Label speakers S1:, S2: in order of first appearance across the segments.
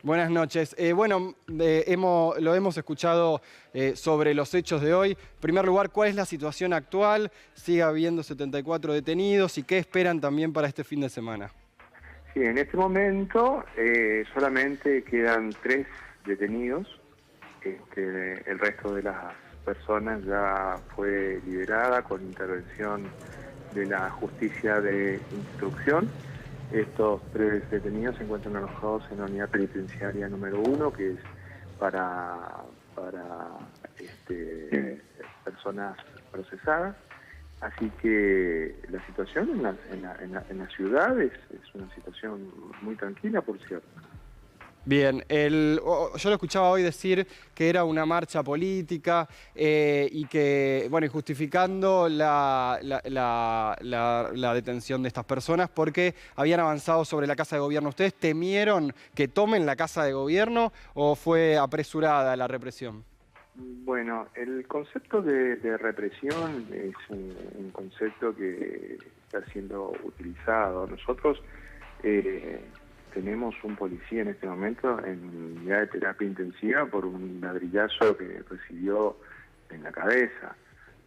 S1: Buenas noches. Lo hemos escuchado sobre los hechos de hoy. En primer lugar, ¿cuál es la situación actual? ¿Sigue habiendo 74 detenidos? ¿Y qué esperan también para este fin de semana?
S2: Sí, en este momento solamente quedan 3 detenidos. El resto de las personas ya fue liberada con intervención de la justicia de instrucción. Estos 3 detenidos se encuentran alojados en la unidad penitenciaria número 1, que es para personas procesadas. Así que la situación en la ciudad es una situación muy tranquila, por cierto.
S1: Bien, yo lo escuchaba hoy decir que era una marcha política y que, bueno, y justificando la detención de estas personas porque habían avanzado sobre la Casa de Gobierno. ¿Ustedes temieron que tomen la Casa de Gobierno o fue apresurada la represión?
S2: Bueno, el concepto de represión es un concepto que está siendo utilizado. Nosotros tenemos un policía en este momento en unidad de terapia intensiva por un ladrillazo que recibió en la cabeza.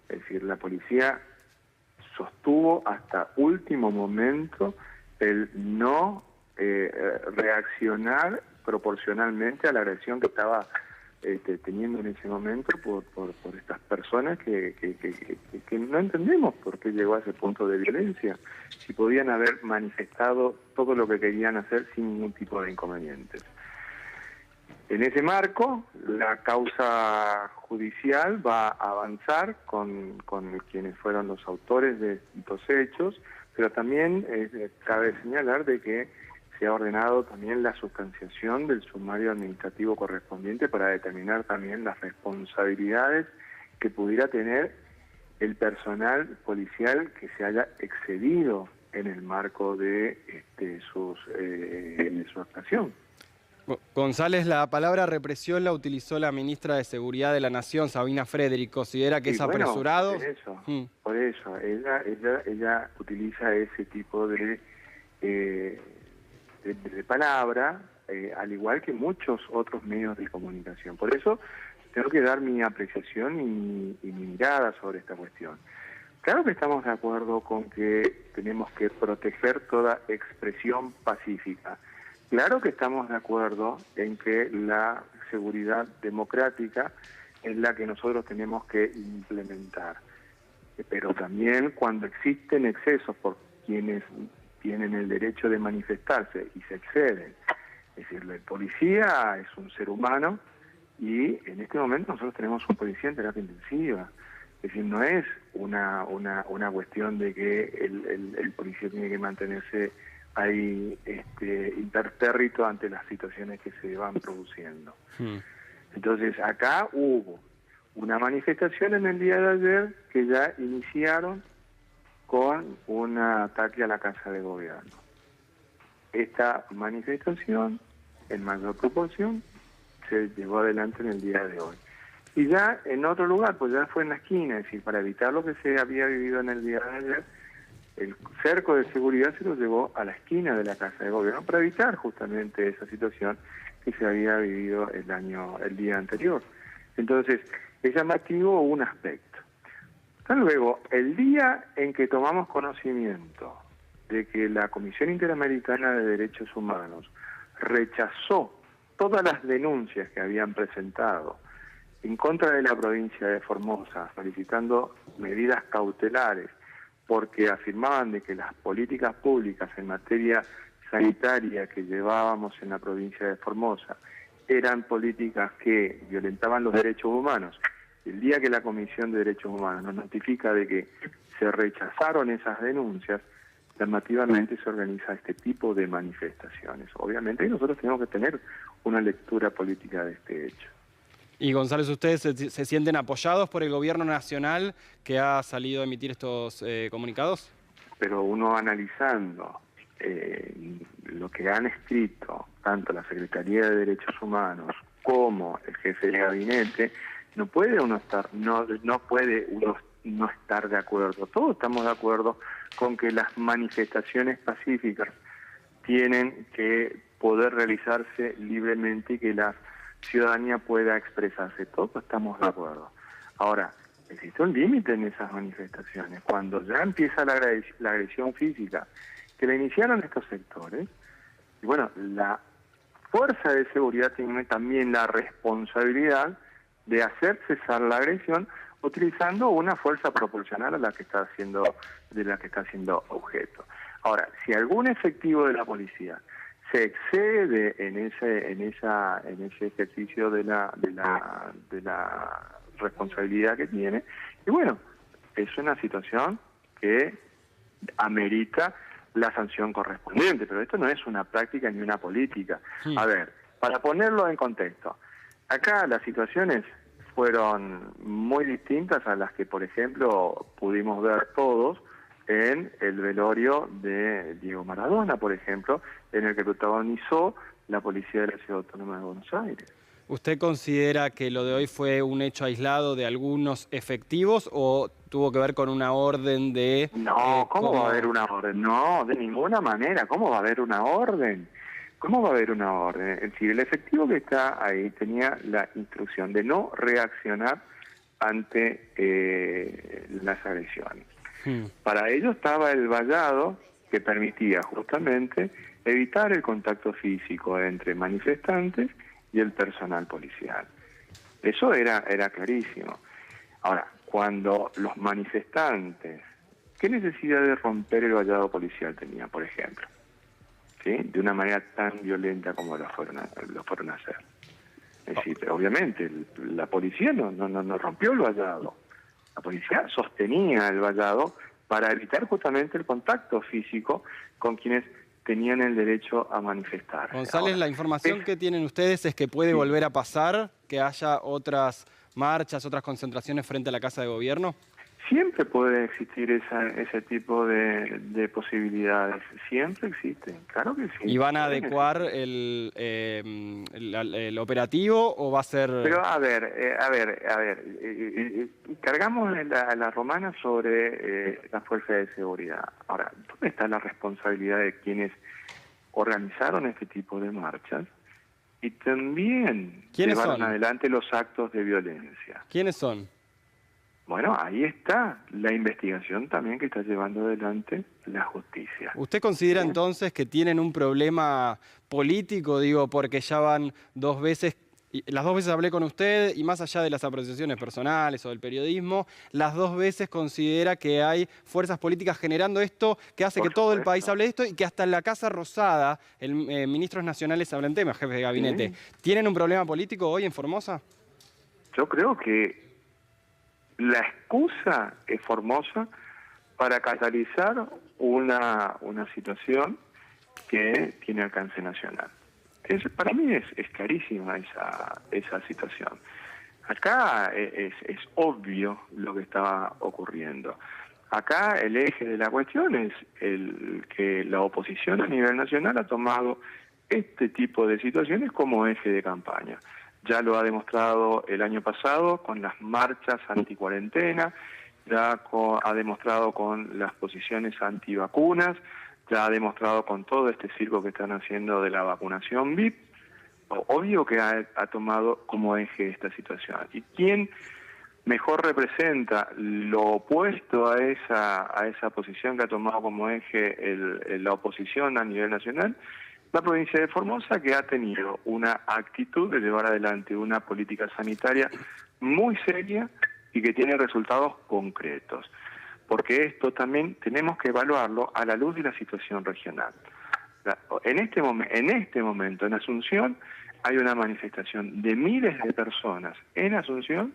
S2: Es decir, la policía sostuvo hasta último momento el no reaccionar proporcionalmente a la agresión que estaba teniendo en ese momento por estas personas que no entendemos por qué llegó a ese punto de violencia, si podían haber manifestado todo lo que querían hacer sin ningún tipo de inconvenientes. En ese marco, la causa judicial va a avanzar con quienes fueron los autores de estos hechos, pero también cabe señalar de que se ha ordenado también la sustanciación del sumario administrativo correspondiente para determinar también las responsabilidades que pudiera tener el personal policial que se haya excedido en el marco de su actuación.
S1: González, la palabra represión la utilizó la ministra de Seguridad de la Nación, Sabina Frederick. ¿Considera que
S2: Y
S1: es
S2: bueno,
S1: apresurado?
S2: por eso, ella utiliza ese tipo de palabra, al igual que muchos otros medios de comunicación. Por eso tengo que dar mi apreciación y mi mirada sobre esta cuestión. Claro que estamos de acuerdo con que tenemos que proteger toda expresión pacífica. Claro que estamos de acuerdo en que la seguridad democrática es la que nosotros tenemos que implementar. Pero también cuando existen excesos por quienes tienen el derecho de manifestarse y se exceden. Es decir, el policía es un ser humano y en este momento nosotros tenemos un policía en terapia intensiva. Es decir, no es una cuestión de que el policía tiene que mantenerse ahí impertérrito ante las situaciones que se van produciendo. Entonces, acá hubo una manifestación en el día de ayer que ya iniciaron con un ataque a la Casa de Gobierno. Esta manifestación, en mayor proporción, se llevó adelante en el día de hoy. Y ya en otro lugar, pues ya fue en la esquina, es decir, para evitar lo que se había vivido en el día de ayer, el cerco de seguridad se lo llevó a la esquina de la Casa de Gobierno para evitar justamente esa situación que se había vivido el día anterior. Entonces, es llamativo un aspecto. Luego, el día en que tomamos conocimiento de que la Comisión Interamericana de Derechos Humanos rechazó todas las denuncias que habían presentado en contra de la provincia de Formosa, solicitando medidas cautelares, porque afirmaban de que las políticas públicas en materia sanitaria que llevábamos en la provincia de Formosa eran políticas que violentaban los derechos humanos. El día que la Comisión de Derechos Humanos nos notifica de que se rechazaron esas denuncias, llamativamente se organiza este tipo de manifestaciones. Obviamente nosotros tenemos que tener una lectura política de este hecho.
S1: Y González, ¿ustedes se sienten apoyados por el gobierno nacional que ha salido a emitir estos comunicados?
S2: Pero uno analizando lo que han escrito tanto la Secretaría de Derechos Humanos como el jefe de gabinete, no puede uno no estar de acuerdo. Todos estamos de acuerdo con que las manifestaciones pacíficas tienen que poder realizarse libremente y que la ciudadanía pueda expresarse. Todos estamos de acuerdo. Ahora, existe un límite en esas manifestaciones. Cuando ya empieza la agresión física, que la iniciaron estos sectores, y bueno, la fuerza de seguridad tiene también la responsabilidad de hacer cesar la agresión utilizando una fuerza proporcional a la que está haciendo, de la que está siendo objeto. Ahora, si algún efectivo de la policía se excede en ese ejercicio de la responsabilidad que tiene, y bueno, es una situación que amerita la sanción correspondiente, pero esto no es una práctica ni una política. A ver, para ponerlo en contexto, acá las situaciones fueron muy distintas a las que, por ejemplo, pudimos ver todos en el velorio de Diego Maradona, por ejemplo, en el que protagonizó la Policía de la Ciudad Autónoma de Buenos Aires.
S1: ¿Usted considera que lo de hoy fue un hecho aislado de algunos efectivos o tuvo que ver con una orden de...
S2: No, ¿cómo va a haber una orden? No, de ninguna manera. ¿Cómo va a haber una orden? ¿Cómo va a haber una orden? Es decir, el efectivo que está ahí tenía la instrucción de no reaccionar ante las agresiones. Para ello estaba el vallado que permitía justamente evitar el contacto físico entre manifestantes y el personal policial. Eso era clarísimo. Ahora, cuando los manifestantes, ¿qué necesidad de romper el vallado policial tenían, por ejemplo? ¿Sí? De una manera tan violenta como lo fueron a hacer. Es decir, obviamente, la policía no rompió el vallado. La policía sostenía el vallado para evitar justamente el contacto físico con quienes tenían el derecho a manifestar.
S1: González, la información que tienen ustedes es que puede volver a pasar, que haya otras marchas, otras concentraciones frente a la Casa de Gobierno.
S2: Siempre puede existir ese tipo de posibilidades, siempre existen, claro que sí.
S1: ¿Y van a adecuar el operativo o va a ser...?
S2: Pero a ver, cargamos la romana sobre la fuerza de seguridad. Ahora, ¿dónde está la responsabilidad de quienes organizaron este tipo de marchas y también llevaron adelante los actos de violencia?
S1: ¿Quiénes son?
S2: Bueno, ahí está la investigación también que está llevando adelante la justicia.
S1: ¿Usted considera entonces que tienen un problema político, digo, porque ya van 2 veces, las 2 veces hablé con usted y más allá de las apreciaciones personales o del periodismo, las 2 veces considera que hay fuerzas políticas generando esto que hace que todo el país hable de esto y que hasta en la Casa Rosada, ministros nacionales hablan tema, jefes de gabinete. ¿Sí? ¿Tienen un problema político hoy en Formosa?
S2: Yo creo que la excusa es Formosa para catalizar una situación que tiene alcance nacional. Para mí es clarísima esa situación. Acá es obvio lo que está ocurriendo. Acá el eje de la cuestión es el que la oposición a nivel nacional ha tomado este tipo de situaciones como eje de campaña. Ya lo ha demostrado el año pasado con las marchas anticuarentena, ya ha demostrado con las posiciones antivacunas, ya ha demostrado con todo este circo que están haciendo de la vacunación VIP. Obvio que ha tomado como eje esta situación. ¿Y quién mejor representa lo opuesto a esa posición que ha tomado como eje la oposición a nivel nacional? La provincia de Formosa, que ha tenido una actitud de llevar adelante una política sanitaria muy seria y que tiene resultados concretos. Porque esto también tenemos que evaluarlo a la luz de la situación regional. En este momento, en Asunción, hay una manifestación de miles de personas en Asunción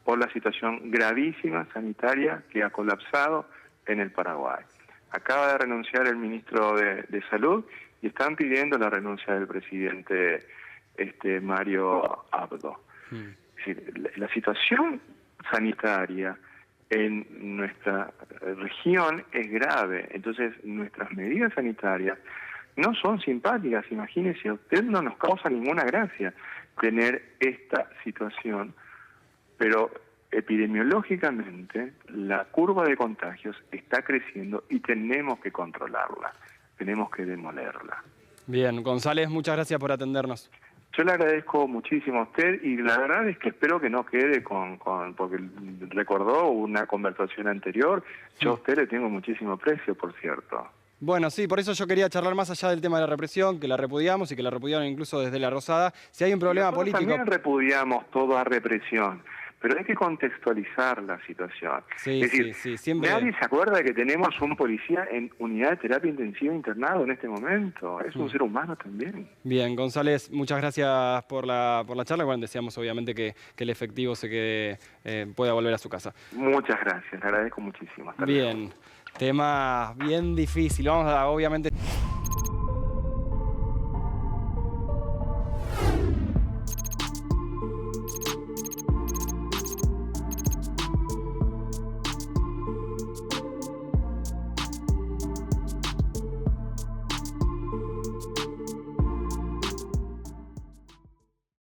S2: por la situación gravísima sanitaria que ha colapsado en el Paraguay. Acaba de renunciar el ministro de Salud y están pidiendo la renuncia del presidente Mario Abdo. Es decir, la situación sanitaria en nuestra región es grave, entonces nuestras medidas sanitarias no son simpáticas. Imagínese, a usted no nos causa ninguna gracia tener esta situación, pero epidemiológicamente la curva de contagios está creciendo y tenemos que controlarla, tenemos que demolerla.
S1: Bien, González, muchas gracias por atendernos.
S2: Yo le agradezco muchísimo a usted y la verdad es que espero que no quede porque recordó una conversación anterior. Yo a usted le tengo muchísimo precio, por cierto.
S1: Bueno, sí, por eso yo quería charlar más allá del tema de la represión, que la repudiamos y que la repudiaron incluso desde La Rosada. Si hay un problema
S2: Nosotros
S1: político...
S2: también repudiamos toda represión, pero hay que contextualizar la situación.
S1: Sí,
S2: es decir,
S1: sí, siempre...
S2: nadie se acuerda de que tenemos un policía en unidad de terapia intensiva internado en este momento. Es un ser humano también.
S1: Bien, González, muchas gracias por la charla. Bueno, deseamos obviamente que el efectivo se quede, pueda volver a su casa.
S2: Muchas gracias, le agradezco muchísimo. Hasta
S1: Bien,
S2: luego.
S1: tema bien difícil. Vamos a, obviamente...